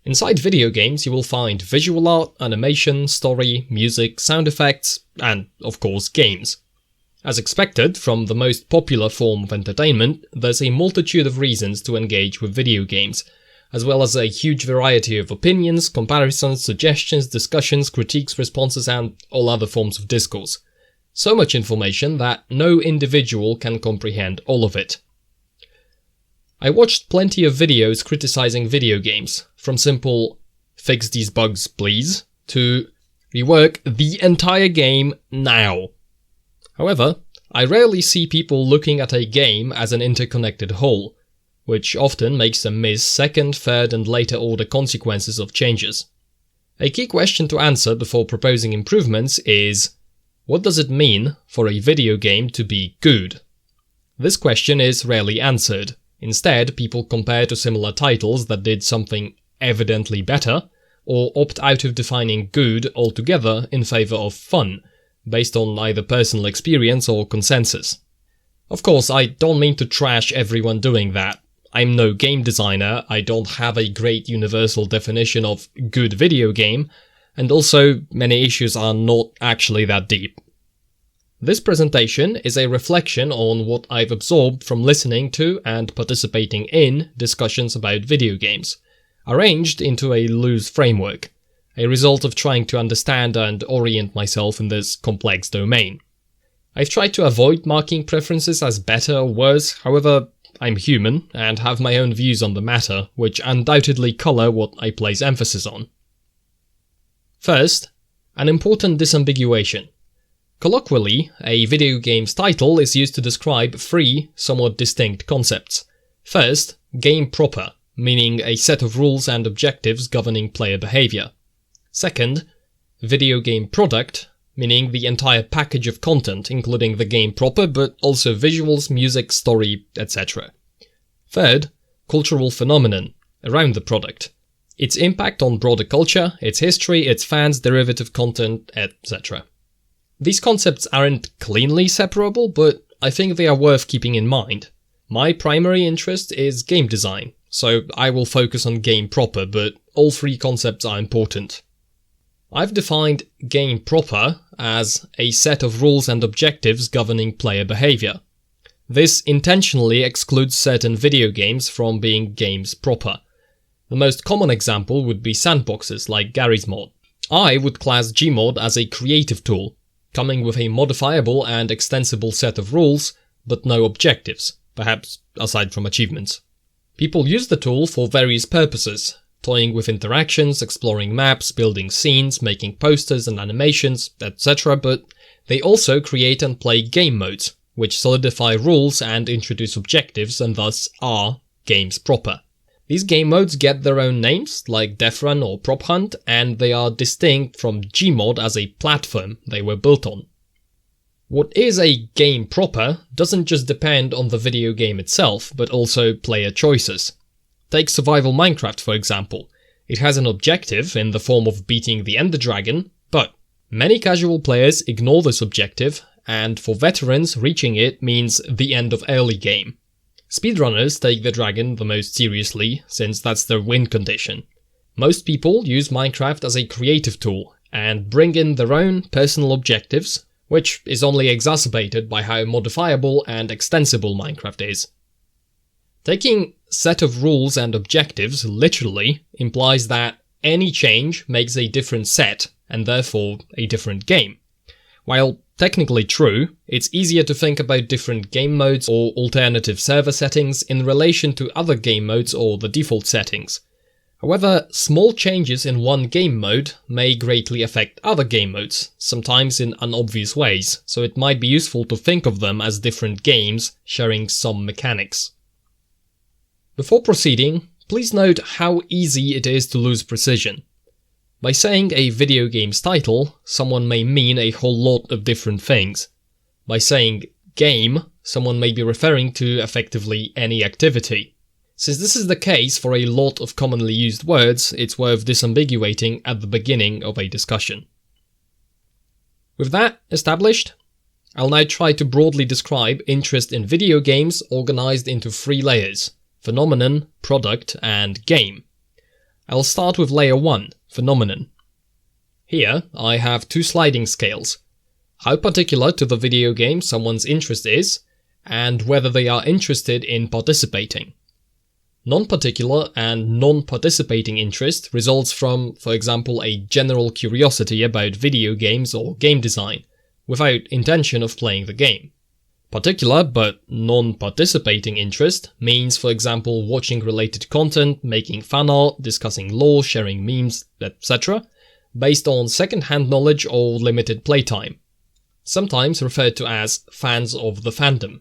Inside video games, you will find visual art, animation, story, music, sound effects, and, of course, games. As expected, from the most popular form of entertainment, there's a multitude of reasons to engage with video games, as well as a huge variety of opinions, comparisons, suggestions, discussions, critiques, responses, and all other forms of discourse. So much information that no individual can comprehend all of it. I watched plenty of videos criticizing video games, from simple "fix these bugs please" to "rework the entire game now." However, I rarely see people looking at a game as an interconnected whole, which often makes them miss second, third, and later order consequences of changes. A key question to answer before proposing improvements is, what does it mean for a video game to be good? This question is rarely answered. Instead, people compare to similar titles that did something evidently better, or opt out of defining good altogether in favor of fun, based on either personal experience or consensus. Of course, I don't mean to trash everyone doing that. I'm no game designer, I don't have a great universal definition of good video game, and also many issues are not actually that deep. This presentation is a reflection on what I've absorbed from listening to and participating in discussions about video games, arranged into a loose framework, a result of trying to understand and orient myself in this complex domain. I've tried to avoid marking preferences as better or worse, however, I'm human and have my own views on the matter, which undoubtedly colour what I place emphasis on. First, an important disambiguation. Colloquially, a video game's title is used to describe three somewhat distinct concepts. First, game proper, meaning a set of rules and objectives governing player behavior. Second, video game product, meaning the entire package of content, including the game proper, but also visuals, music, story, etc. Third, cultural phenomenon, around the product. Its impact on broader culture, its history, its fans, derivative content, etc. These concepts aren't cleanly separable, but I think they are worth keeping in mind. My primary interest is game design, so I will focus on game proper, but all three concepts are important. I've defined game proper as a set of rules and objectives governing player behavior. This intentionally excludes certain video games from being games proper. The most common example would be sandboxes like Garry's Mod. I would class Gmod as a creative tool, coming with a modifiable and extensible set of rules, but no objectives, perhaps aside from achievements. People use the tool for various purposes, toying with interactions, exploring maps, building scenes, making posters and animations, etc., but they also create and play game modes, which solidify rules and introduce objectives and thus are games proper. These game modes get their own names, like Death Run or Prop Hunt, and they are distinct from Gmod as a platform they were built on. What is a game proper doesn't just depend on the video game itself, but also player choices. Take Survival Minecraft, for example. It has an objective in the form of beating the Ender Dragon, but many casual players ignore this objective, and for veterans, reaching it means the end of early game. Speedrunners take the dragon the most seriously, since that's their win condition. Most people use Minecraft as a creative tool, and bring in their own personal objectives, which is only exacerbated by how modifiable and extensible Minecraft is. Taking set of rules and objectives literally implies that any change makes a different set, and therefore a different game. While technically true, it's easier to think about different game modes or alternative server settings in relation to other game modes or the default settings. However, small changes in one game mode may greatly affect other game modes, sometimes in unobvious ways, so it might be useful to think of them as different games sharing some mechanics. Before proceeding, please note how easy it is to lose precision. By saying a video game's title, someone may mean a whole lot of different things. By saying game, someone may be referring to effectively any activity. Since this is the case for a lot of commonly used words, it's worth disambiguating at the beginning of a discussion. With that established, I'll now try to broadly describe interest in video games organized into three layers: phenomenon, product, and game. I'll start with layer 1, phenomenon. Here, I have two sliding scales. How particular to the video game someone's interest is, and whether they are interested in participating. Non-particular and non-participating interest results from, for example, a general curiosity about video games or game design, without intention of playing the game. Particular but non-participating interest means, for example, watching related content, making fan art, discussing lore, sharing memes, etc., based on second-hand knowledge or limited playtime, sometimes referred to as fans of the fandom.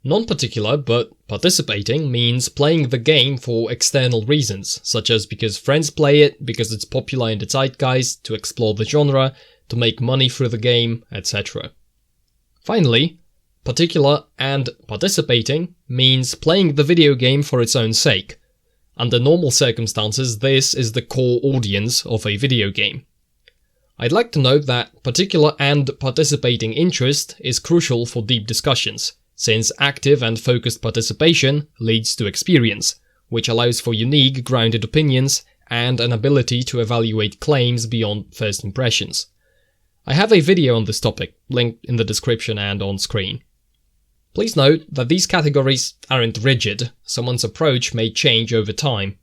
Non-particular but participating means playing the game for external reasons, such as because friends play it, because it's popular in the zeitgeist, to explore the genre, to make money through the game, etc. Finally, particular and participating means playing the video game for its own sake. Under normal circumstances, this is the core audience of a video game. I'd like to note that particular and participating interest is crucial for deep discussions, since active and focused participation leads to experience, which allows for unique, grounded opinions and an ability to evaluate claims beyond first impressions. I have a video on this topic, linked in the description and on screen. Please note that these categories aren't rigid, someone's approach may change over time.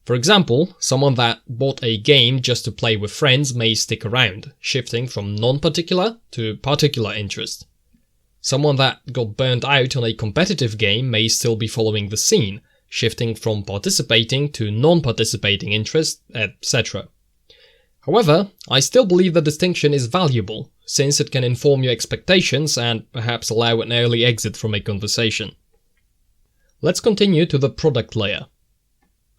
For example, someone that bought a game just to play with friends may stick around, shifting from non-particular to particular interest. Someone that got burned out on a competitive game may still be following the scene, shifting from participating to non-participating interest, etc. However, I still believe the distinction is valuable, since it can inform your expectations and perhaps allow an early exit from a conversation. Let's continue to the product layer.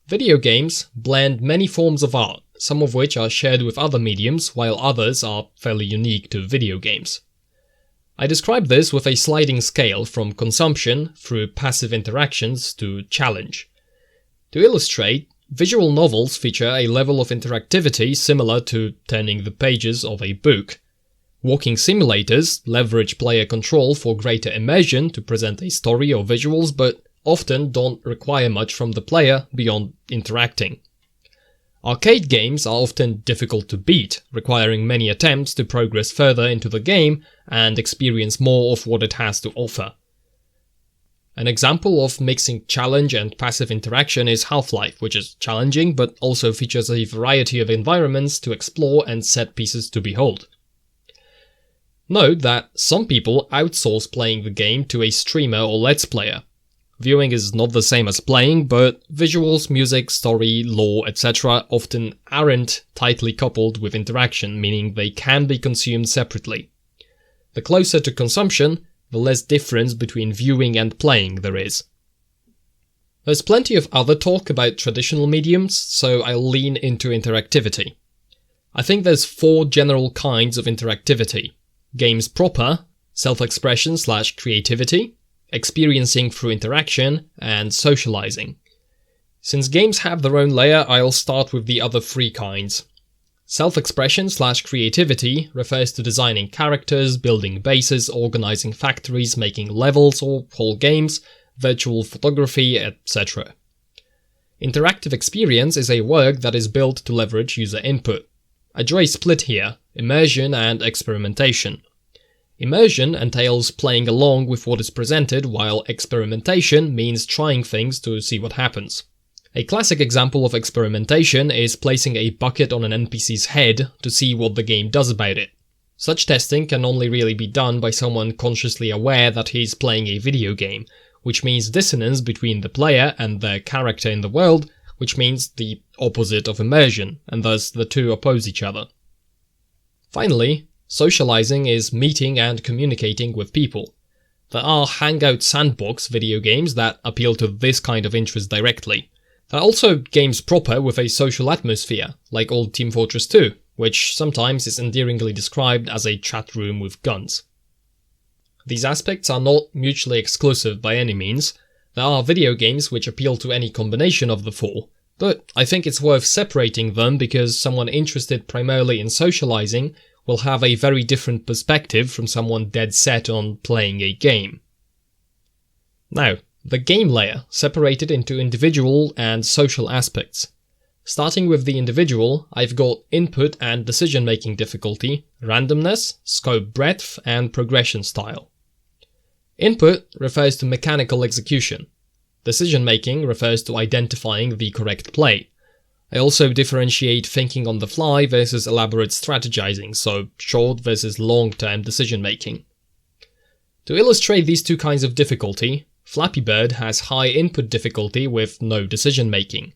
Video games blend many forms of art, some of which are shared with other mediums, while others are fairly unique to video games. I describe this with a sliding scale from consumption through passive interactions to challenge. To illustrate, visual novels feature a level of interactivity similar to turning the pages of a book. Walking simulators leverage player control for greater immersion to present a story or visuals, but often don't require much from the player beyond interacting. Arcade games are often difficult to beat, requiring many attempts to progress further into the game and experience more of what it has to offer. An example of mixing challenge and passive interaction is Half-Life, which is challenging but also features a variety of environments to explore and set pieces to behold. Note that some people outsource playing the game to a streamer or let's player. Viewing is not the same as playing, but visuals, music, story, lore, etc. often aren't tightly coupled with interaction, meaning they can be consumed separately. The closer to consumption, the less difference between viewing and playing there is. There's plenty of other talk about traditional mediums, so I'll lean into interactivity. I think there's 4 general kinds of interactivity: games proper, self-expression/creativity, experiencing through interaction, and socializing. Since games have their own layer, I'll start with the other 3 kinds. Self-expression/creativity refers to designing characters, building bases, organizing factories, making levels or whole games, virtual photography, etc. Interactive experience is a work that is built to leverage user input. I draw a split here: immersion and experimentation. Immersion entails playing along with what is presented, while experimentation means trying things to see what happens. A classic example of experimentation is placing a bucket on an NPC's head to see what the game does about it. Such testing can only really be done by someone consciously aware that he's playing a video game, which means dissonance between the player and their character in the world, which means the opposite of immersion, and thus the two oppose each other. Finally, socializing is meeting and communicating with people. There are Hangout sandbox video games that appeal to this kind of interest directly. There are also games proper with a social atmosphere, like old Team Fortress 2, which sometimes is endearingly described as a chat room with guns. These aspects are not mutually exclusive by any means. There are video games which appeal to any combination of the 4, but I think it's worth separating them because someone interested primarily in socializing will have a very different perspective from someone dead set on playing a game. Now, the game layer, separated into individual and social aspects. Starting with the individual, I've got input and decision-making difficulty, randomness, scope breadth, and progression style. Input refers to mechanical execution. Decision-making refers to identifying the correct play. I also differentiate thinking on the fly versus elaborate strategizing, so short versus long-term decision-making. To illustrate these two kinds of difficulty, Flappy Bird has high input difficulty with no decision-making.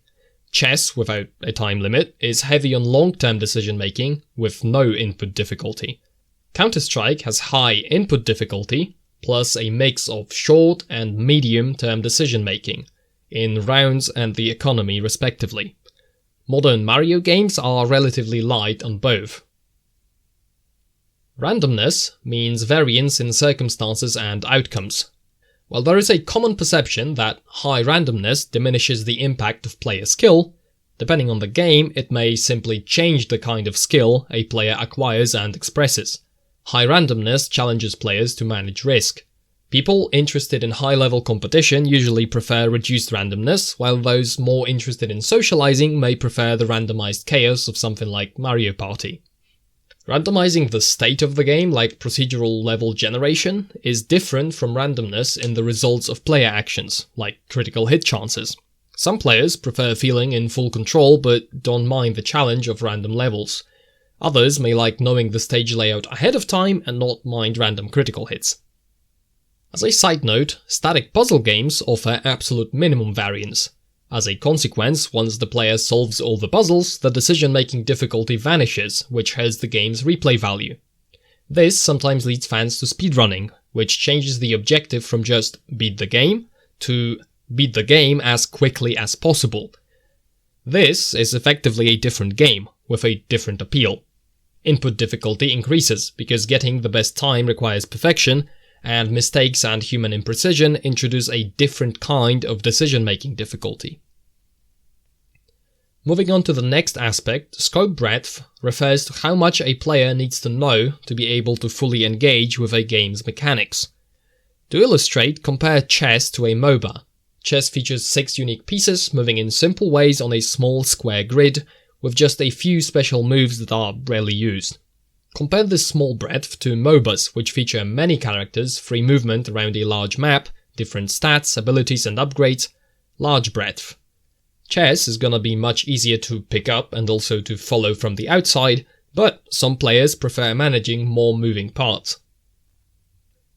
Chess, without a time limit, is heavy on long-term decision-making with no input difficulty. Counter-Strike has high input difficulty, plus a mix of short and medium-term decision-making, in rounds and the economy respectively. Modern Mario games are relatively light on both. Randomness means variance in circumstances and outcomes. While there is a common perception that high randomness diminishes the impact of player skill, depending on the game, it may simply change the kind of skill a player acquires and expresses. High randomness challenges players to manage risk. People interested in high-level competition usually prefer reduced randomness, while those more interested in socializing may prefer the randomized chaos of something like Mario Party. Randomizing the state of the game, like procedural level generation, is different from randomness in the results of player actions, like critical hit chances. Some players prefer feeling in full control but don't mind the challenge of random levels. Others may like knowing the stage layout ahead of time and not mind random critical hits. As a side note, static puzzle games offer absolute minimum variance. As a consequence, once the player solves all the puzzles, the decision-making difficulty vanishes, which hurts the game's replay value. This sometimes leads fans to speedrunning, which changes the objective from just beat the game to beat the game as quickly as possible. This is effectively a different game, with a different appeal. Input difficulty increases, because getting the best time requires perfection, and mistakes and human imprecision introduce a different kind of decision-making difficulty. Moving on to the next aspect, scope breadth refers to how much a player needs to know to be able to fully engage with a game's mechanics. To illustrate, compare chess to a MOBA. Chess features 6 unique pieces moving in simple ways on a small square grid, with just a few special moves that are rarely used. Compare this small breadth to MOBAs, which feature many characters, free movement around a large map, different stats, abilities and upgrades, large breadth. Chess is gonna be much easier to pick up and also to follow from the outside, but some players prefer managing more moving parts.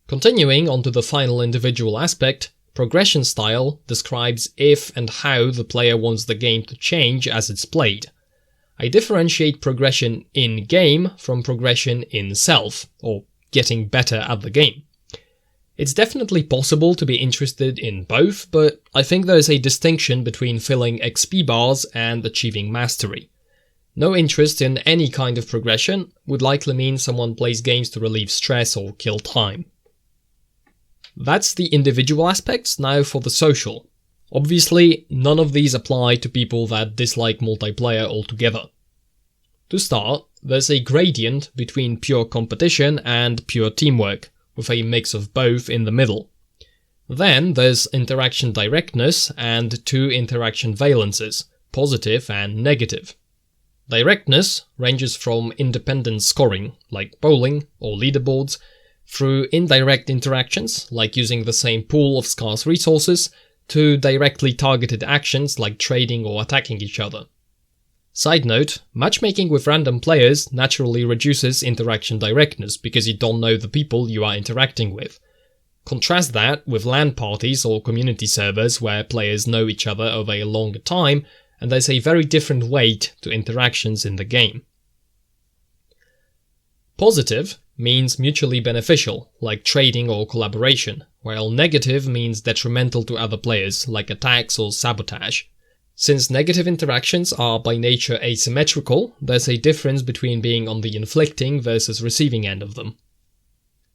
Continuing on to the final individual aspect, progression style describes if and how the player wants the game to change as it's played. I differentiate progression in-game from progression in self, or getting better at the game. It's definitely possible to be interested in both, but I think there is a distinction between filling XP bars and achieving mastery. No interest in any kind of progression would likely mean someone plays games to relieve stress or kill time. That's the individual aspects, now for the social. Obviously, none of these apply to people that dislike multiplayer altogether. To start, there's a gradient between pure competition and pure teamwork, with a mix of both in the middle. Then there's interaction directness and 2 interaction valences, positive and negative. Directness ranges from independent scoring, like bowling or leaderboards, through indirect interactions, like using the same pool of scarce resources, to directly targeted actions like trading or attacking each other. Side note, matchmaking with random players naturally reduces interaction directness because you don't know the people you are interacting with. Contrast that with LAN parties or community servers where players know each other over a longer time, and there's a very different weight to interactions in the game. Positive means mutually beneficial, like trading or collaboration, while negative means detrimental to other players, like attacks or sabotage. Since negative interactions are by nature asymmetrical, there's a difference between being on the inflicting versus receiving end of them.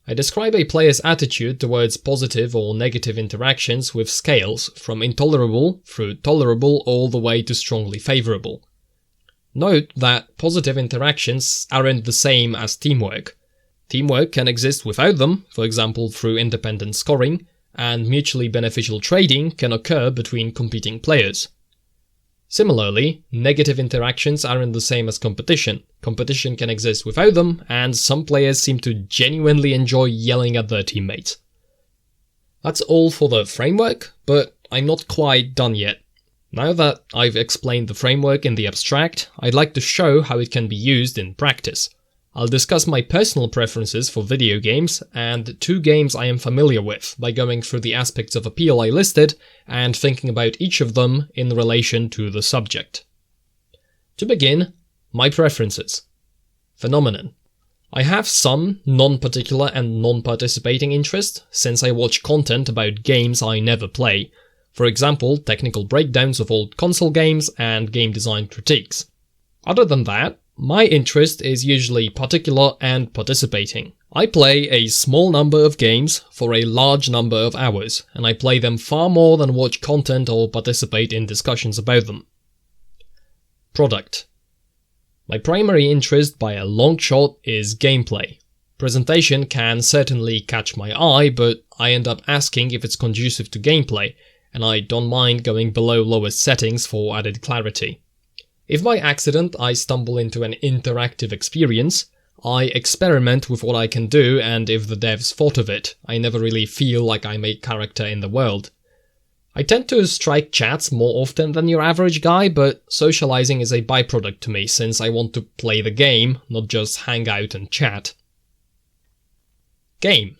I describe a player's attitude towards positive or negative interactions with scales, from intolerable through tolerable all the way to strongly favorable. Note that positive interactions aren't the same as teamwork. Teamwork can exist without them, for example through independent scoring, and mutually beneficial trading can occur between competing players. Similarly, negative interactions aren't the same as competition. Competition can exist without them, and some players seem to genuinely enjoy yelling at their teammates. That's all for the framework, but I'm not quite done yet. Now that I've explained the framework in the abstract, I'd like to show how it can be used in practice. I'll discuss my personal preferences for video games and 2 games I am familiar with by going through the aspects of appeal I listed and thinking about each of them in relation to the subject. To begin, my preferences. Phenomenon. I have some non-particular and non-participating interest since I watch content about games I never play. For example, technical breakdowns of old console games and game design critiques. Other than that, my interest is usually particular and participating. I play a small number of games for a large number of hours, and I play them far more than watch content or participate in discussions about them. Product. My primary interest by a long shot is gameplay. Presentation can certainly catch my eye, but I end up asking if it's conducive to gameplay, and I don't mind going below lowest settings for added clarity. If by accident I stumble into an interactive experience, I experiment with what I can do, and if the devs thought of it, I never really feel like I'm a character in the world. I tend to strike chats more often than your average guy, but socializing is a byproduct to me since I want to play the game, not just hang out and chat. Game.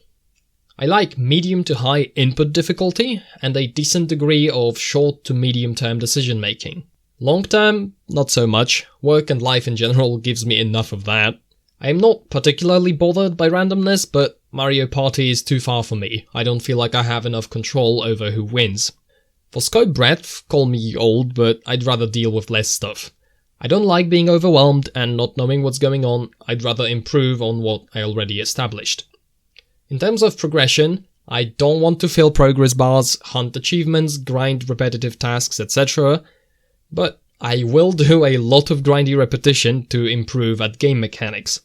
I like medium to high input difficulty and a decent degree of short to medium term decision making. Long term, not so much. Work and life in general gives me enough of that. I am not particularly bothered by randomness, but Mario Party is too far for me. I don't feel like I have enough control over who wins. For scope breadth, call me old, but I'd rather deal with less stuff. I don't like being overwhelmed and not knowing what's going on. I'd rather improve on what I already established. In terms of progression, I don't want to fill progress bars, hunt achievements, grind repetitive tasks, etc., but I will do a lot of grindy repetition to improve at game mechanics.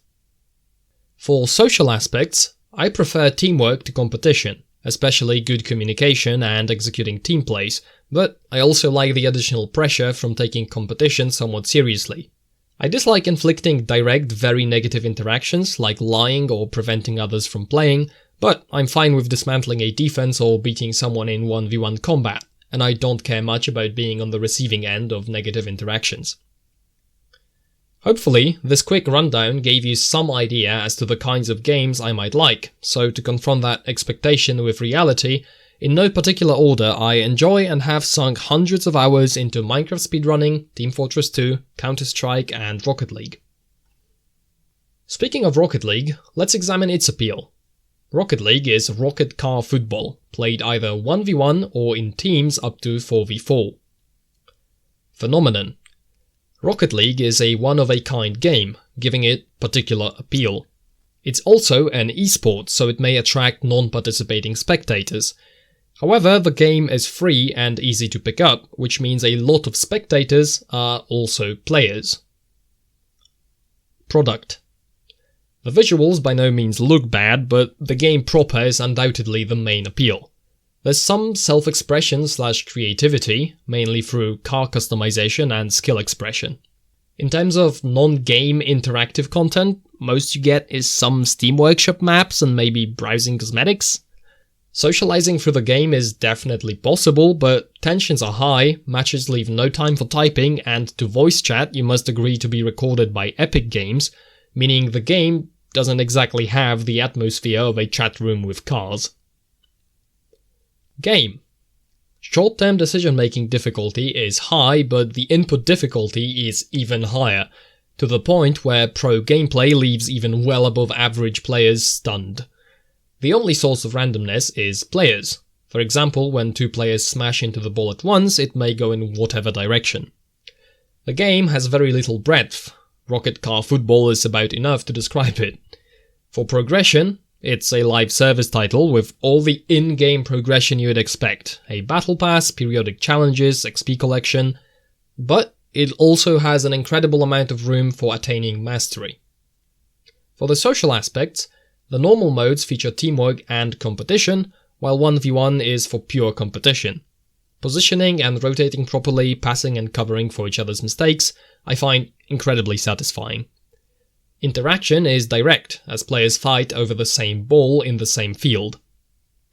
For social aspects, I prefer teamwork to competition, especially good communication and executing team plays, but I also like the additional pressure from taking competition somewhat seriously. I dislike inflicting direct, very negative interactions like lying or preventing others from playing, but I'm fine with dismantling a defense or beating someone in 1v1 combat, and I don't care much about being on the receiving end of negative interactions. Hopefully, this quick rundown gave you some idea as to the kinds of games I might like, so to confront that expectation with reality, in no particular order, I enjoy and have sunk hundreds of hours into Minecraft speedrunning, Team Fortress 2, Counter-Strike and Rocket League. Speaking of Rocket League, let's examine its appeal. Rocket League is rocket car football, played either 1v1 or in teams up to 4v4. Phenomenon. Rocket League is a one-of-a-kind game, giving it particular appeal. It's also an esport, so it may attract non-participating spectators. However, the game is free and easy to pick up, which means a lot of spectators are also players. Product. The visuals by no means look bad, but the game proper is undoubtedly the main appeal. There's some self-expression / creativity, mainly through car customization and skill expression. In terms of non-game interactive content, most you get is some Steam Workshop maps and maybe browsing cosmetics. Socializing through the game is definitely possible, but tensions are high, matches leave no time for typing, and to voice chat you must agree to be recorded by Epic Games, meaning the game doesn't exactly have the atmosphere of a chat room with cars. Game. Short-term decision-making difficulty is high, but the input difficulty is even higher, to the point where pro gameplay leaves even well above average players stunned. The only source of randomness is players. For example, when 2 players smash into the ball at once, it may go in whatever direction. The game has very little breadth. Rocket car football is about enough to describe it. For progression, it's a live service title with all the in-game progression you'd expect, a battle pass, periodic challenges, XP collection, but it also has an incredible amount of room for attaining mastery. For the social aspects, the normal modes feature teamwork and competition, while 1v1 is for pure competition. Positioning and rotating properly, passing and covering for each other's mistakes, I find incredibly satisfying. Interaction is direct, as players fight over the same ball in the same field.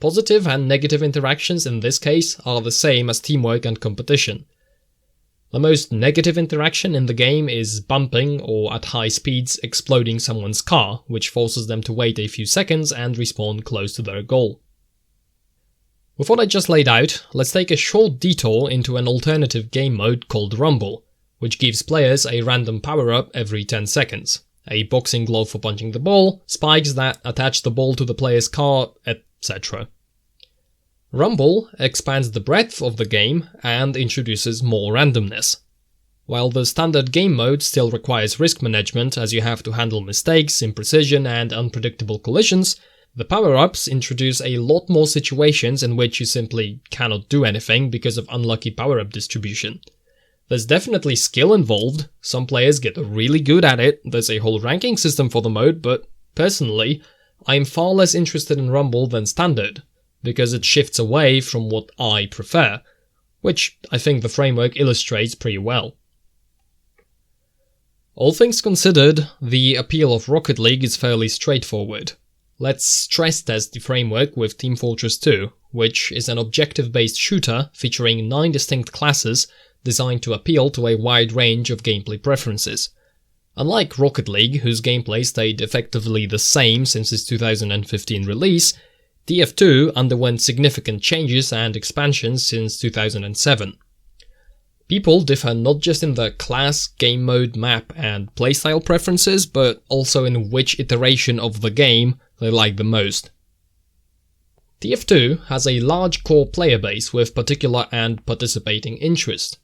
Positive and negative interactions in this case are the same as teamwork and competition. The most negative interaction in the game is bumping or at high speeds exploding someone's car, which forces them to wait a few seconds and respawn close to their goal. With what I just laid out, let's take a short detour into an alternative game mode called Rumble, which gives players a random power-up every 10 seconds. A boxing glove for punching the ball, spikes that attach the ball to the player's car, etc. Rumble expands the breadth of the game and introduces more randomness. While the standard game mode still requires risk management as you have to handle mistakes, imprecision and unpredictable collisions, the power-ups introduce a lot more situations in which you simply cannot do anything because of unlucky power-up distribution. There's definitely skill involved, some players get really good at it, there's a whole ranking system for the mode, but personally, I'm far less interested in Rumble than standard, because it shifts away from what I prefer, which I think the framework illustrates pretty well. All things considered, the appeal of Rocket League is fairly straightforward. Let's stress test the framework with Team Fortress 2, which is an objective-based shooter featuring 9 distinct classes designed to appeal to a wide range of gameplay preferences. Unlike Rocket League, whose gameplay stayed effectively the same since its 2015 release, TF2 underwent significant changes and expansions since 2007. People differ not just in the class, game mode, map and playstyle preferences, but also in which iteration of the game they like the most. TF2 has a large core player base with particular and participating interest.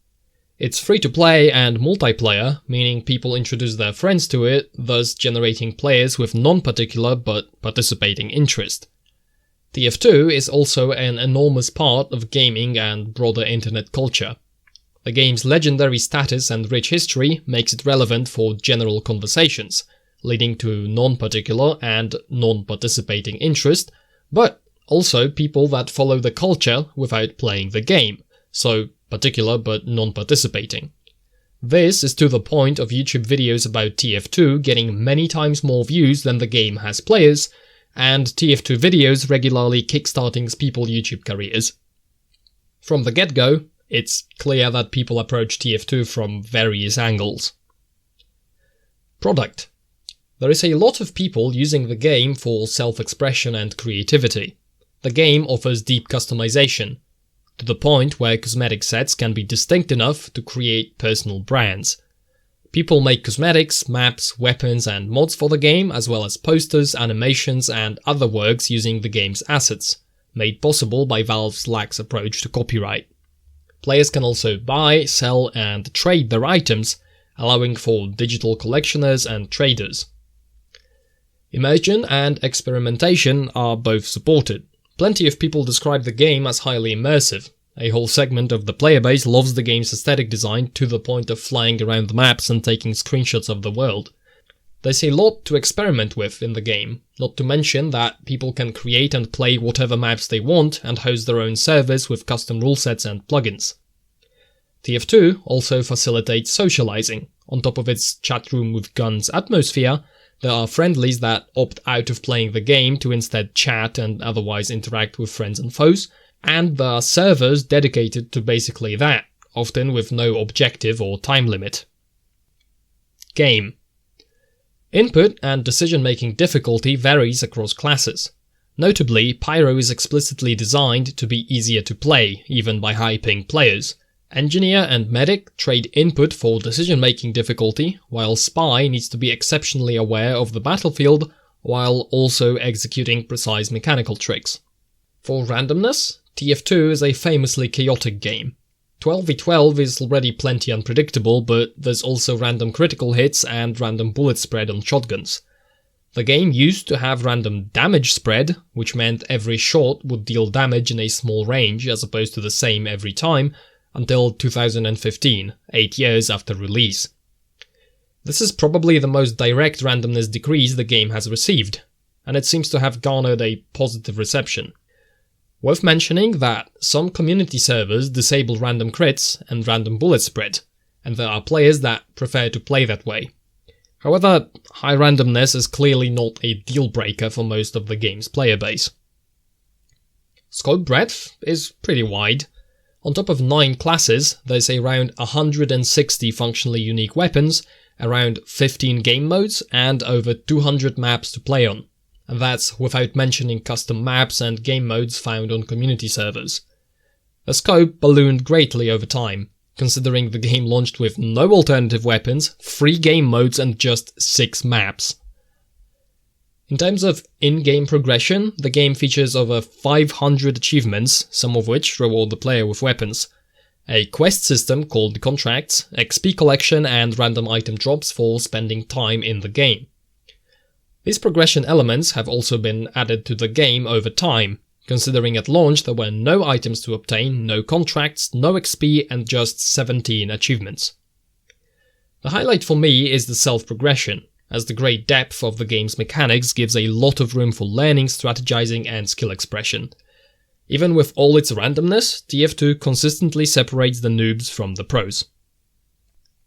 It's free to play and multiplayer, meaning people introduce their friends to it, thus generating players with non-particular but participating interest. TF2 is also an enormous part of gaming and broader internet culture. The game's legendary status and rich history makes it relevant for general conversations, leading to non-particular and non-participating interest, but also people that follow the culture without playing the game, so particular but non-participating. This is to the point of YouTube videos about TF2 getting many times more views than the game has players, and TF2 videos regularly kickstarting people's YouTube careers. From the get-go, it's clear that people approach TF2 from various angles. Product. There is a lot of people using the game for self-expression and creativity. The game offers deep customization, to the point where cosmetic sets can be distinct enough to create personal brands. People make cosmetics, maps, weapons and mods for the game, as well as posters, animations and other works using the game's assets, made possible by Valve's lax approach to copyright. Players can also buy, sell and trade their items, allowing for digital collectioners and traders. Immersion and experimentation are both supported. Plenty of people describe the game as highly immersive. A whole segment of the player base loves the game's aesthetic design to the point of flying around the maps and taking screenshots of the world. There's a lot to experiment with in the game, not to mention that people can create and play whatever maps they want and host their own servers with custom rule sets and plugins. TF2 also facilitates socializing. On top of its chat room with guns atmosphere, there are friendlies that opt out of playing the game to instead chat and otherwise interact with friends and foes, and there are servers dedicated to basically that, often with no objective or time limit. Game. Input and decision-making difficulty varies across classes. Notably, Pyro is explicitly designed to be easier to play, even by high-ping players. Engineer and Medic trade input for decision-making difficulty, while Spy needs to be exceptionally aware of the battlefield while also executing precise mechanical tricks. For randomness, TF2 is a famously chaotic game. 12v12 is already plenty unpredictable, but there's also random critical hits and random bullet spread on shotguns. The game used to have random damage spread, which meant every shot would deal damage in a small range as opposed to the same every time, until 2015, 8 years after release. This is probably the most direct randomness decrease the game has received, and it seems to have garnered a positive reception. Worth mentioning that some community servers disable random crits and random bullet spread, and there are players that prefer to play that way. However, high randomness is clearly not a deal breaker for most of the game's player base. Scope breadth is pretty wide. On top of 9 classes, there's around 160 functionally unique weapons, around 15 game modes, and over 200 maps to play on. And that's without mentioning custom maps and game modes found on community servers. The scope ballooned greatly over time, considering the game launched with no alternative weapons, 3 game modes and just 6 maps. In terms of in-game progression, the game features over 500 achievements, some of which reward the player with weapons, a quest system called contracts, XP collection, and random item drops for spending time in the game. These progression elements have also been added to the game over time, considering at launch there were no items to obtain, no contracts, no XP, and just 17 achievements. The highlight for me is the self-progression, as the great depth of the game's mechanics gives a lot of room for learning, strategizing, and skill expression. Even with all its randomness, TF2 consistently separates the noobs from the pros.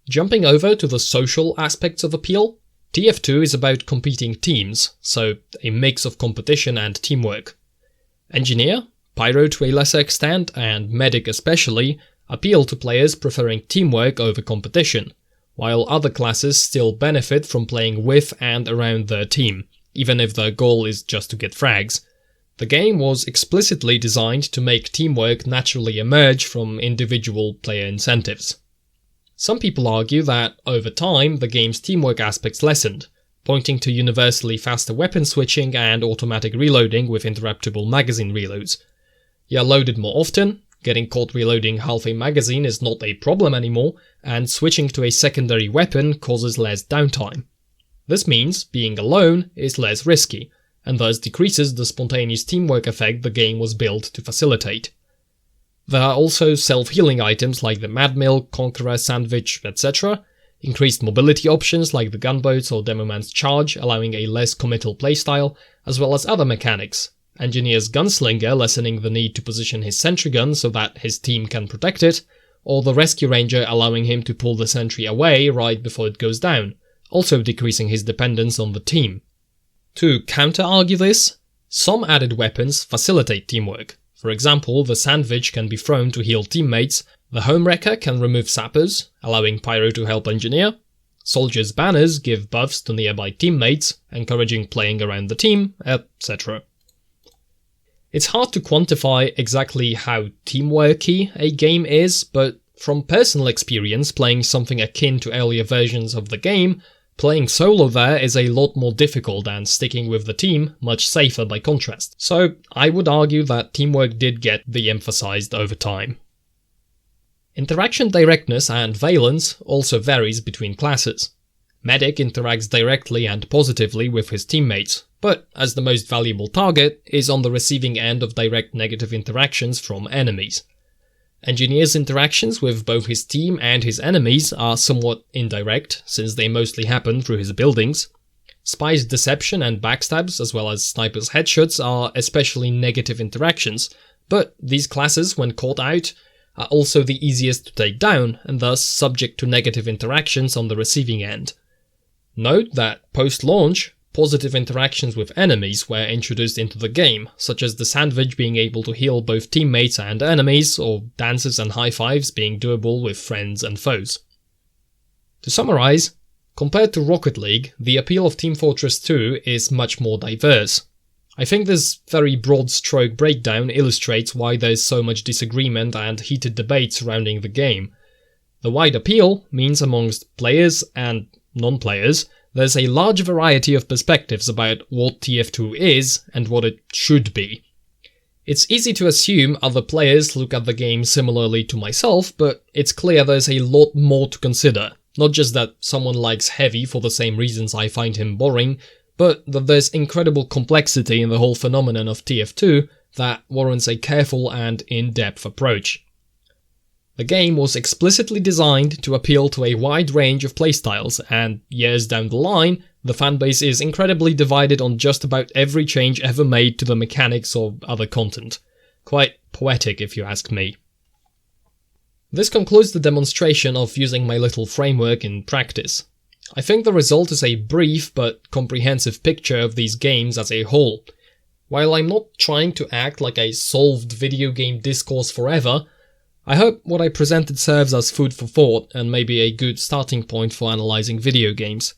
Jumping over to the social aspects of appeal, TF2 is about competing teams, so a mix of competition and teamwork. Engineer, Pyro to a lesser extent, and Medic especially, appeal to players preferring teamwork over competition, while other classes still benefit from playing with and around their team, even if their goal is just to get frags. The game was explicitly designed to make teamwork naturally emerge from individual player incentives. Some people argue that, over time, the game's teamwork aspects lessened, pointing to universally faster weapon switching and automatic reloading with interruptible magazine reloads. You're loaded more often, getting caught reloading half a magazine is not a problem anymore, and switching to a secondary weapon causes less downtime. This means being alone is less risky, and thus decreases the spontaneous teamwork effect the game was built to facilitate. There are also self-healing items like the Mad Mill, Conqueror, Sandwich, etc., increased mobility options like the Gunboats or Demoman's Charge, allowing a less committal playstyle, as well as other mechanics. Engineer's Gunslinger lessening the need to position his sentry gun so that his team can protect it, or the Rescue Ranger allowing him to pull the sentry away right before it goes down, also decreasing his dependence on the team. To counter-argue this, some added weapons facilitate teamwork. For example, the Sandwich can be thrown to heal teammates, the Homewrecker can remove sappers, allowing Pyro to help Engineer, Soldier's Banners give buffs to nearby teammates, encouraging playing around the team, etc. It's hard to quantify exactly how teamworky a game is, but from personal experience playing something akin to earlier versions of the game, playing solo there is a lot more difficult and sticking with the team much safer by contrast. So I would argue that teamwork did get de-emphasized over time. Interaction directness and valence also varies between classes. Medic interacts directly and positively with his teammates, but as the most valuable target is on the receiving end of direct negative interactions from enemies. Engineer's interactions with both his team and his enemies are somewhat indirect, since they mostly happen through his buildings. Spy's deception and backstabs, as well as Sniper's headshots, are especially negative interactions, but these classes, when caught out, are also the easiest to take down, and thus subject to negative interactions on the receiving end. Note that post-launch, positive interactions with enemies were introduced into the game, such as the Sandwich being able to heal both teammates and enemies, or dances and high fives being doable with friends and foes. To summarize, compared to Rocket League, the appeal of Team Fortress 2 is much more diverse. I think this very broad stroke breakdown illustrates why there is so much disagreement and heated debate surrounding the game. The wide appeal means amongst players and non-players, there's a large variety of perspectives about what TF2 is and what it should be. It's easy to assume other players look at the game similarly to myself, but it's clear there's a lot more to consider. Not just that someone likes Heavy for the same reasons I find him boring, but that there's incredible complexity in the whole phenomenon of TF2 that warrants a careful and in-depth approach. The game was explicitly designed to appeal to a wide range of playstyles, and years down the line, the fanbase is incredibly divided on just about every change ever made to the mechanics or other content, Quite poetic if you ask me. This concludes the demonstration of using my little framework in practice. I think the result is a brief but comprehensive picture of these games as a whole. While I'm not trying to act like I solved video game discourse forever, I hope what I presented serves as food for thought and maybe a good starting point for analysing video games.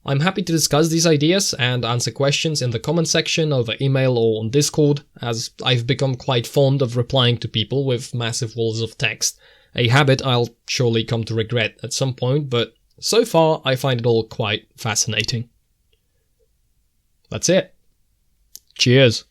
I'm happy to discuss these ideas and answer questions in the comment section over email or on Discord, as I've become quite fond of replying to people with massive walls of text, a habit I'll surely come to regret at some point, but so far I find it all quite fascinating. That's it. Cheers.